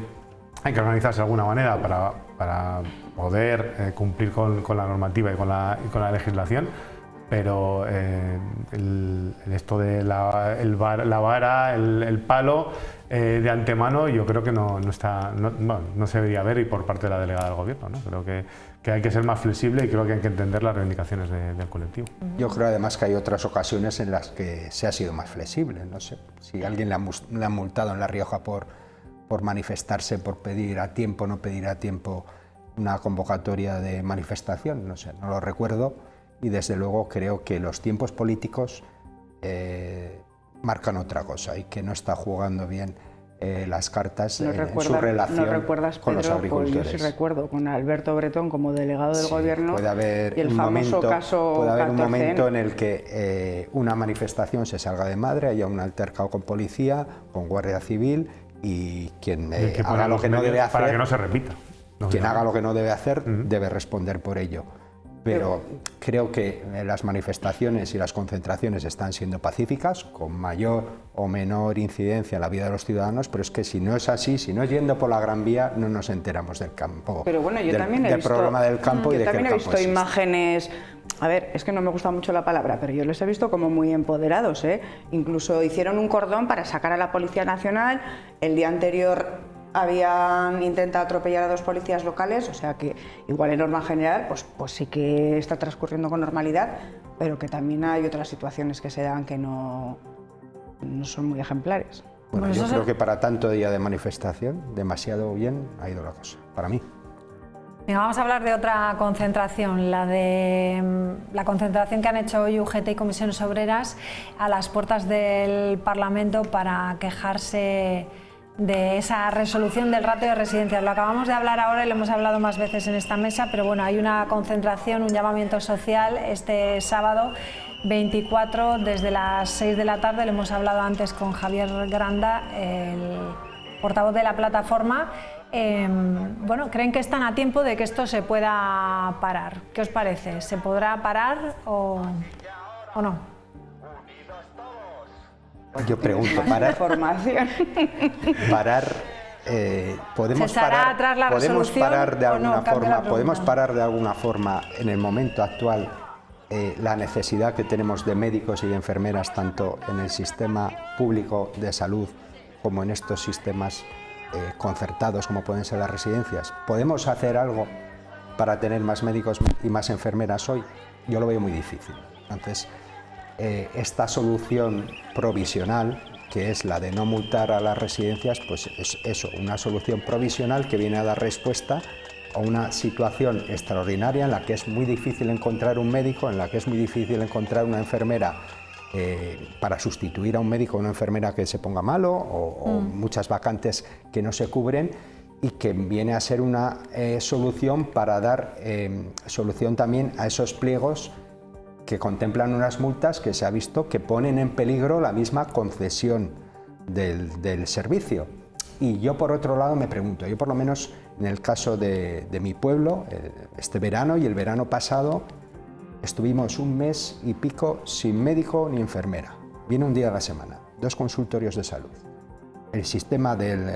hay que organizarse de alguna manera para poder cumplir con la normativa y con la legislación, pero esto de la vara, el palo de antemano, yo creo que no se debería ver, y por parte de la delegada del Gobierno, ¿no? Creo que hay que ser más flexible y creo que hay que entender las reivindicaciones del colectivo. Yo creo además que hay otras ocasiones en las que se ha sido más flexible. No sé, si alguien le han multado en La Rioja por manifestarse, por pedir a tiempo, no pedir a tiempo una convocatoria de manifestación, no sé, no lo recuerdo, y desde luego creo que los tiempos políticos marcan otra cosa y que no está jugando bien las cartas en su relación con los agricultores. Pues yo sí recuerdo con Alberto Bretón como delegado del Gobierno, puede haber y el famoso caso puede haber un 14N. momento en el que una manifestación se salga de madre, haya un altercado con policía, con Guardia Civil, y quien haga lo que no debe hacer, para que no se repita. Quien haga lo que no debe hacer debe responder por ello. Pero creo que las manifestaciones y las concentraciones están siendo pacíficas, con mayor o menor incidencia en la vida de los ciudadanos, pero es que si no es así, si no es yendo por la Gran Vía, no nos enteramos del campo, pero bueno, yo también he del visto, problema del campo y de que el campo he visto existe. Imágenes, a ver, es que no me gusta mucho la palabra, pero yo les he visto como muy empoderados, ¿eh? Incluso hicieron un cordón para sacar a la Policía Nacional. El día anterior habían intentado atropellar a 2 policías locales, o sea que igual en norma general pues sí que está transcurriendo con normalidad, pero que también hay otras situaciones que se dan que no son muy ejemplares. Bueno, yo creo que para tanto día de manifestación, demasiado bien ha ido la cosa, para mí. Venga, vamos a hablar de otra concentración, la concentración que han hecho hoy UGT y Comisiones Obreras a las puertas del Parlamento para quejarse de esa resolución del ratio de residencias. Lo acabamos de hablar ahora y lo hemos hablado más veces en esta mesa, pero bueno, hay una concentración, un llamamiento social este sábado 24 desde las 6 de la tarde. Lo hemos hablado antes con Javier Granda, el portavoz de la plataforma. Bueno, ¿creen que están a tiempo de que esto se pueda parar? ¿Qué os parece? ¿Se podrá parar o no? Yo pregunto, parar, podemos parar de alguna forma en el momento actual la necesidad que tenemos de médicos y de enfermeras tanto en el sistema público de salud como en estos sistemas concertados como pueden ser las residencias. ¿Podemos hacer algo para tener más médicos y más enfermeras hoy? Yo lo veo muy difícil. Entonces, esta solución provisional, que es la de no multar a las residencias, pues es eso, una solución provisional que viene a dar respuesta a una situación extraordinaria en la que es muy difícil encontrar un médico, en la que es muy difícil encontrar una enfermera para sustituir a un médico o una enfermera que se ponga malo, o muchas vacantes que no se cubren, y que viene a ser una solución para dar solución también a esos pliegos que contemplan unas multas que se ha visto que ponen en peligro la misma concesión del servicio. Y yo por otro lado me pregunto, yo por lo menos en el caso de mi pueblo, este verano y el verano pasado, estuvimos un mes y pico sin médico ni enfermera. Viene un día a la semana, 2 consultorios de salud. El sistema del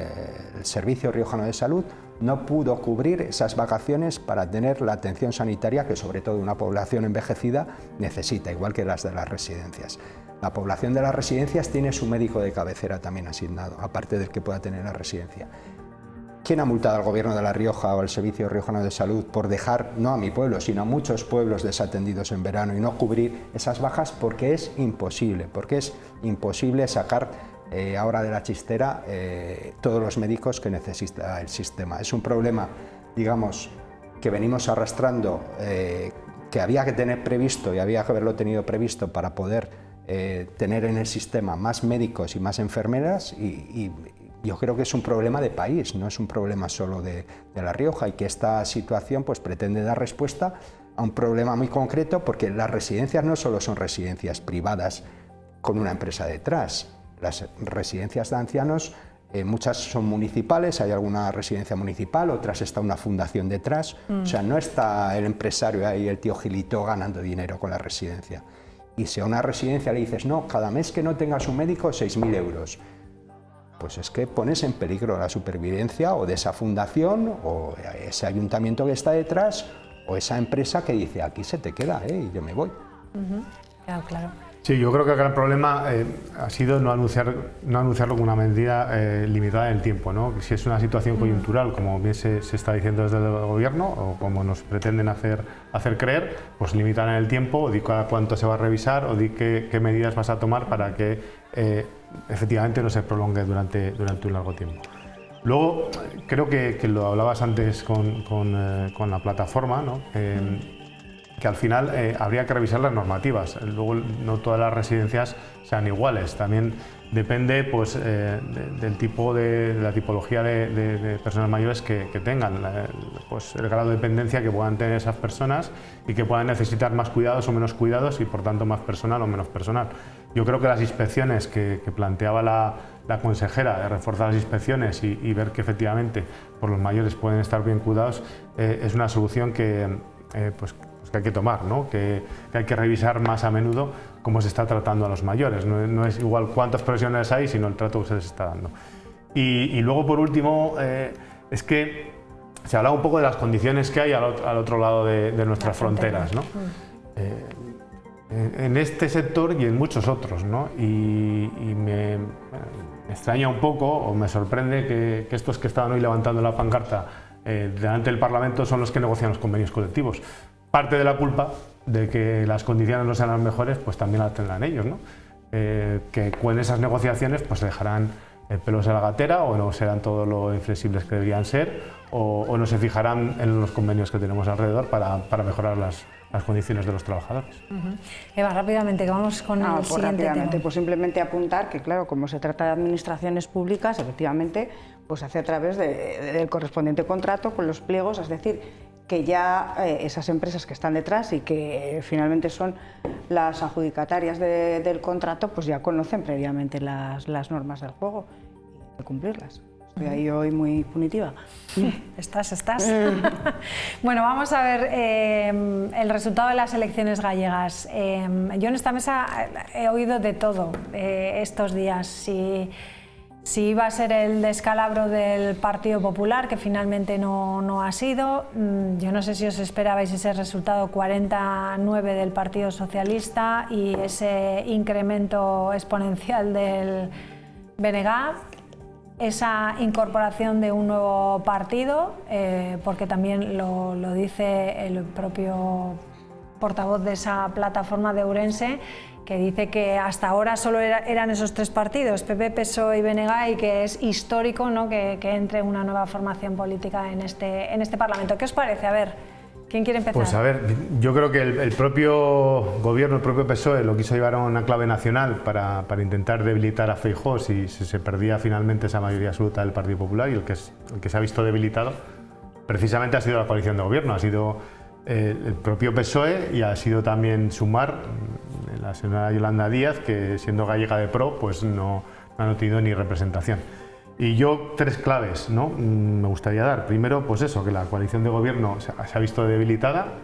Servicio Riojano de Salud no pudo cubrir esas vacaciones para tener la atención sanitaria que sobre todo una población envejecida necesita, igual que las de las residencias. La población de las residencias tiene su médico de cabecera también asignado, aparte del que pueda tener la residencia. ¿Quién ha multado al Gobierno de La Rioja o al Servicio Riojano de Salud por dejar, no a mi pueblo, sino a muchos pueblos desatendidos en verano y no cubrir esas bajas? Porque es imposible sacar ahora de la chistera todos los médicos que necesita el sistema. Es un problema, digamos, que venimos arrastrando, que había que tener previsto y había que haberlo tenido previsto para poder tener en el sistema más médicos y más enfermeras, y yo creo que es un problema de país, no es un problema solo de La Rioja, y que esta situación pues pretende dar respuesta a un problema muy concreto, porque las residencias no solo son residencias privadas con una empresa detrás. Las residencias de ancianos, muchas son municipales, hay alguna residencia municipal, otras está una fundación detrás, o sea, no está el empresario ahí, el tío Gilito, ganando dinero con la residencia. Y si a una residencia le dices, no, cada mes que no tengas un médico, 6.000 euros, pues es que pones en peligro la supervivencia o de esa fundación, o ese ayuntamiento que está detrás, o esa empresa que dice, aquí se te queda, y yo me voy. Claro. Sí, yo creo que el gran problema ha sido no anunciarlo con una medida limitada en el tiempo, ¿no? Si es una situación coyuntural, como bien se está diciendo desde el gobierno, o como nos pretenden hacer creer, pues limitan en el tiempo, o di cada cuánto se va a revisar, o di qué medidas vas a tomar para que efectivamente no se prolongue durante un largo tiempo. Luego, creo que lo hablabas antes con la plataforma, ¿no? Que al final habría que revisar las normativas. Luego no todas las residencias sean iguales. También depende pues, del tipo de la tipología de personas mayores que tengan, pues, el grado de dependencia que puedan tener esas personas y que puedan necesitar más cuidados o menos cuidados y por tanto más personal o menos personal. Yo creo que las inspecciones que planteaba la consejera, de reforzar las inspecciones y ver que efectivamente por los mayores pueden estar bien cuidados, es una solución que hay que tomar, ¿no? Que hay que revisar más a menudo cómo se está tratando a los mayores. No es igual cuántos profesionales hay, sino el trato que se les está dando. Y luego, por último, es que se habla un poco de las condiciones que hay al otro lado de nuestras fronteras, ¿no? En este sector y en muchos otros, ¿no? Y me extraña un poco, o me sorprende que estos que estaban hoy levantando la pancarta delante del Parlamento son los que negocian los convenios colectivos. Parte de la culpa de que las condiciones no sean las mejores, pues también la tendrán ellos, ¿no? Que con esas negociaciones pues dejarán pelos en la gatera, o no serán todo lo inflexibles que deberían ser, o no se fijarán en los convenios que tenemos alrededor para mejorar las condiciones de los trabajadores. Eva, rápidamente, que vamos con el siguiente tema. Pues simplemente apuntar que, claro, como se trata de administraciones públicas, efectivamente, pues se hace a través del correspondiente contrato con los pliegos, es decir, que ya esas empresas que están detrás y que finalmente son las adjudicatarias del contrato, pues ya conocen previamente las normas del juego y hay que cumplirlas. Estoy ahí hoy muy punitiva. Estás. Bueno, vamos a ver el resultado de las elecciones gallegas. Yo en esta mesa he oído de todo estos días. Si iba a ser el descalabro del Partido Popular, que finalmente no ha sido. Yo no sé si os esperabais ese resultado 49 del Partido Socialista y ese incremento exponencial del BNG, esa incorporación de un nuevo partido, porque también lo dice el propio portavoz de esa plataforma de Ourense, que dice que hasta ahora solo eran esos tres partidos, PP, PSOE y BNG, y que es histórico, ¿no?, que entre una nueva formación política en este Parlamento. ¿Qué os parece? A ver, ¿quién quiere empezar? Pues a ver, yo creo que el propio gobierno, el propio PSOE, lo quiso llevar a una clave nacional para intentar debilitar a Feijóo si se perdía finalmente esa mayoría absoluta del Partido Popular, y el que se ha visto debilitado precisamente ha sido la coalición de gobierno, ha sido el propio PSOE y ha sido también Sumar, la señora Yolanda Díaz, que siendo gallega de pro, pues no ha tenido ni representación. Y yo tres claves, ¿no?, me gustaría dar. Primero, pues eso, que la coalición de gobierno se ha visto debilitada,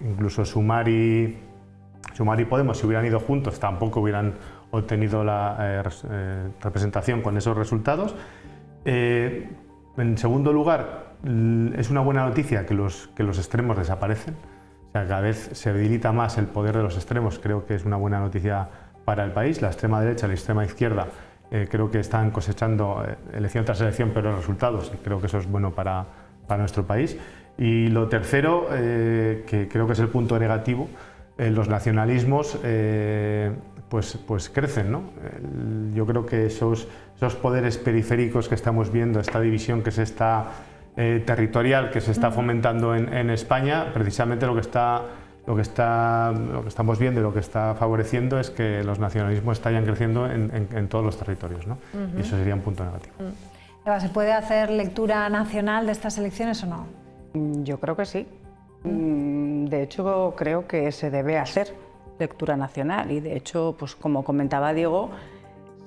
incluso Sumar y Podemos, si hubieran ido juntos, tampoco hubieran obtenido la representación con esos resultados. En segundo lugar, es una buena noticia que los extremos desaparecen. O sea, cada vez se debilita más el poder de los extremos. Creo que es una buena noticia para el país. La extrema derecha y la extrema izquierda creo que están cosechando elección tras elección peores resultados, y creo que eso es bueno para nuestro país. Y lo tercero, que creo que es el punto negativo, los nacionalismos pues crecen, ¿no? Yo creo que esos poderes periféricos que estamos viendo, esta división que se está territorial que se está fomentando en España, precisamente lo que estamos viendo y lo que está favoreciendo es que los nacionalismos estallan creciendo en todos los territorios, ¿no? Y eso sería un punto negativo. Eva, ¿se puede hacer lectura nacional de estas elecciones o no? Yo creo que sí. De hecho, creo que se debe hacer lectura nacional, y de hecho, pues como comentaba Diego,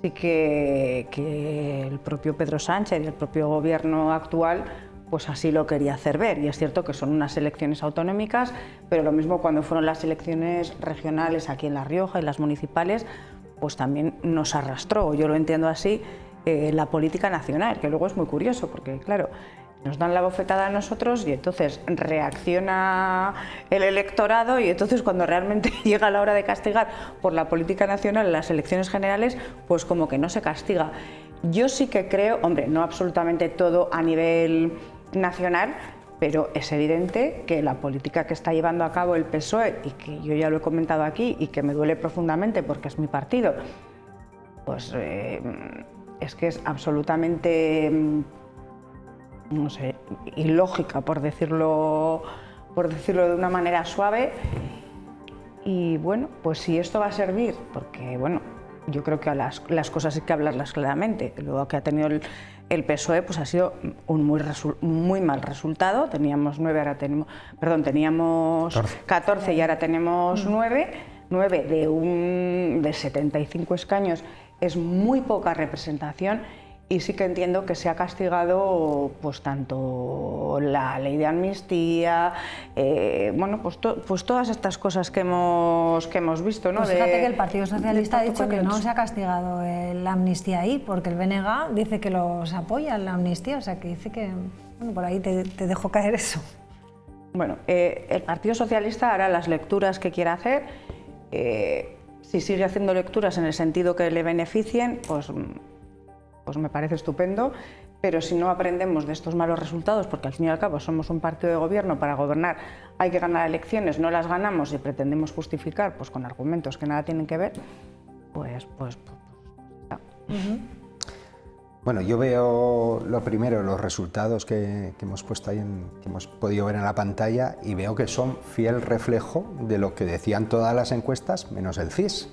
sí que el propio Pedro Sánchez y el propio gobierno actual pues así lo quería hacer ver, y es cierto que son unas elecciones autonómicas, pero lo mismo cuando fueron las elecciones regionales aquí en La Rioja y las municipales, pues también nos arrastró, yo lo entiendo así, la política nacional, que luego es muy curioso, porque claro, nos dan la bofetada a nosotros y entonces reacciona el electorado y entonces cuando realmente llega la hora de castigar por la política nacional en las elecciones generales, pues como que no se castiga. Yo sí que creo, hombre, no absolutamente todo a nivel nacional, pero es evidente que la política que está llevando a cabo el PSOE, y que yo ya lo he comentado aquí y que me duele profundamente porque es mi partido, pues es que es absolutamente, no sé, ilógica, por decirlo de una manera suave. Y bueno, pues si esto va a servir, porque bueno, yo creo que a las cosas hay que hablarlas claramente. Lo que ha tenido el PSOE pues ha sido un muy mal resultado. Teníamos 9, ahora tenemos, perdón, teníamos 14 y ahora tenemos 9. 9 de 75 escaños es muy poca representación. Y sí que entiendo que se ha castigado pues tanto la ley de amnistía, bueno, pues todas estas cosas que hemos visto, ¿no? Pues fíjate que el Partido Socialista ha dicho que no se ha castigado la amnistía ahí, porque el BNG dice que los apoya en la amnistía, o sea que dice que, bueno, por ahí te dejo caer eso. Bueno, el Partido Socialista hará las lecturas que quiera hacer, si sigue haciendo lecturas en el sentido que le beneficien, pues me parece estupendo, pero si no aprendemos de estos malos resultados, porque al fin y al cabo somos un partido de gobierno, para gobernar hay que ganar elecciones, no las ganamos y pretendemos justificar pues con argumentos que nada tienen que ver, pues Bueno, yo veo lo primero, los resultados que hemos puesto ahí, que hemos podido ver en la pantalla, y veo que son fiel reflejo de lo que decían todas las encuestas, menos el CIS.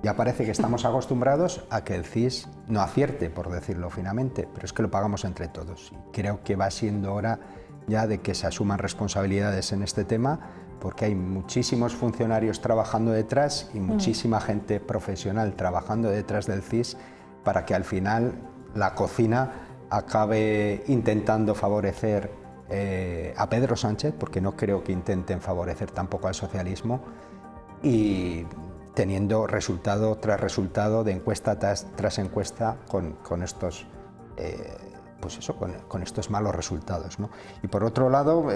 Ya parece que estamos acostumbrados a que el CIS no acierte, por decirlo finamente, pero es que lo pagamos entre todos. Y creo que va siendo hora ya de que se asuman responsabilidades en este tema, porque hay muchísimos funcionarios trabajando detrás y muchísima gente profesional trabajando detrás del CIS para que al final la cocina acabe intentando favorecer a Pedro Sánchez, porque no creo que intenten favorecer tampoco al socialismo, y teniendo resultado tras resultado de encuesta tras encuesta con estos pues eso, con estos malos resultados, ¿no? Y por otro lado,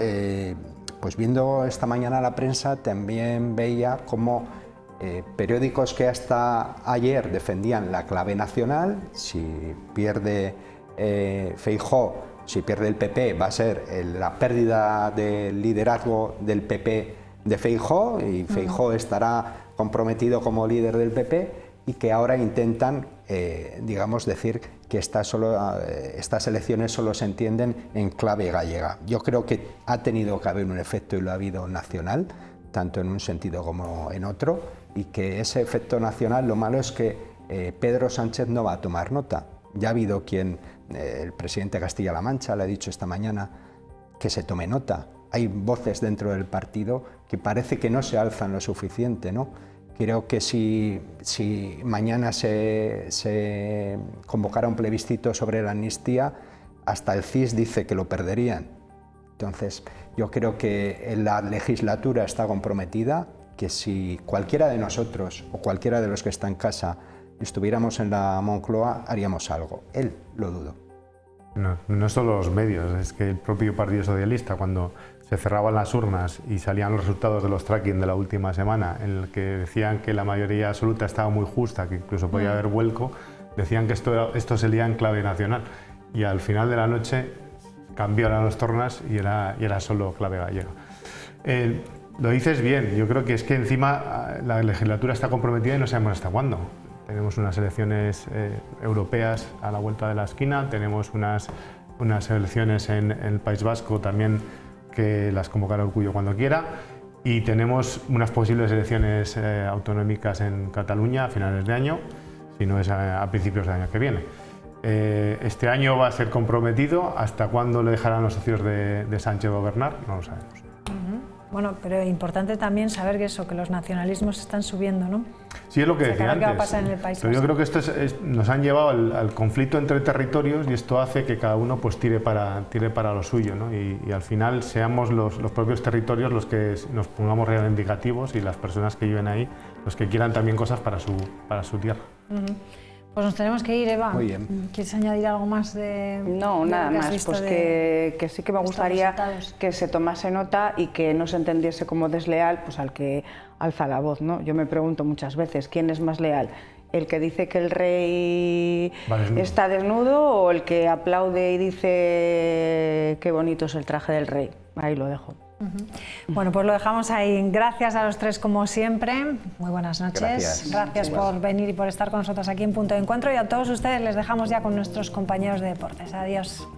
pues viendo esta mañana la prensa, también veía cómo periódicos que hasta ayer defendían la clave nacional, si pierde Feijóo, si pierde el PP, va a ser la pérdida del liderazgo del PP de Feijóo, y Feijóo estará comprometido como líder del PP, y que ahora intentan, digamos, decir que estas elecciones solo se entienden en clave gallega. Yo creo que ha tenido que haber un efecto, y lo ha habido, nacional, tanto en un sentido como en otro, y que ese efecto nacional, lo malo es que Pedro Sánchez no va a tomar nota. Ya ha habido quien, el presidente de Castilla-La Mancha le ha dicho esta mañana que se tome nota. Hay voces dentro del partido que parece que no se alzan lo suficiente, ¿no? Creo que si mañana se convocara un plebiscito sobre la amnistía, hasta el CIS dice que lo perderían. Entonces, yo creo que la legislatura está comprometida, que si cualquiera de nosotros o cualquiera de los que está en casa estuviéramos en la Moncloa, haríamos algo. Él lo dudo. No solo los medios, es que el propio Partido Socialista, cuando se cerraban las urnas y salían los resultados de los tracking de la última semana, en el que decían que la mayoría absoluta estaba muy justa, que incluso podía haber vuelco, decían que esto se lía en clave nacional. Y al final de la noche cambiaron los tornas y era solo clave gallega. Lo dices bien, yo creo que es que encima la legislatura está comprometida y no sabemos hasta cuándo. Tenemos unas elecciones europeas a la vuelta de la esquina, tenemos unas elecciones en el País Vasco también, que las convocará Urkullu cuando quiera, y tenemos unas posibles elecciones autonómicas en Cataluña a finales de año, si no es a principios del año que viene. Este año va a ser comprometido. ¿Hasta cuándo le dejarán los socios de Sánchez gobernar? No lo sabemos. Bueno, pero es importante también saber que los nacionalismos están subiendo, ¿no? Sí, es lo que decía antes. ¿Qué va a pasar en el País Vasco? Pero yo creo que esto nos han llevado al conflicto entre territorios, y esto hace que cada uno pues tire para lo suyo, ¿no? Y al final seamos los propios territorios los que nos pongamos reivindicativos, y las personas que viven ahí los que quieran también cosas para su tierra. Pues nos tenemos que ir, Eva. Muy bien. ¿Quieres añadir algo más de No, nada más, pues que sí que me gustaría que se tomase nota y que no se entendiese como desleal pues al que alza la voz, ¿no? Yo me pregunto muchas veces, ¿quién es más leal? ¿El que dice que el rey está desnudo o el que aplaude y dice qué bonito es el traje del rey? Ahí lo dejo. Bueno, pues lo dejamos ahí. Gracias a los tres como siempre. Muy buenas noches. Gracias por venir y por estar con nosotros aquí en Punto de Encuentro, y a todos ustedes les dejamos ya con nuestros compañeros de deportes. Adiós.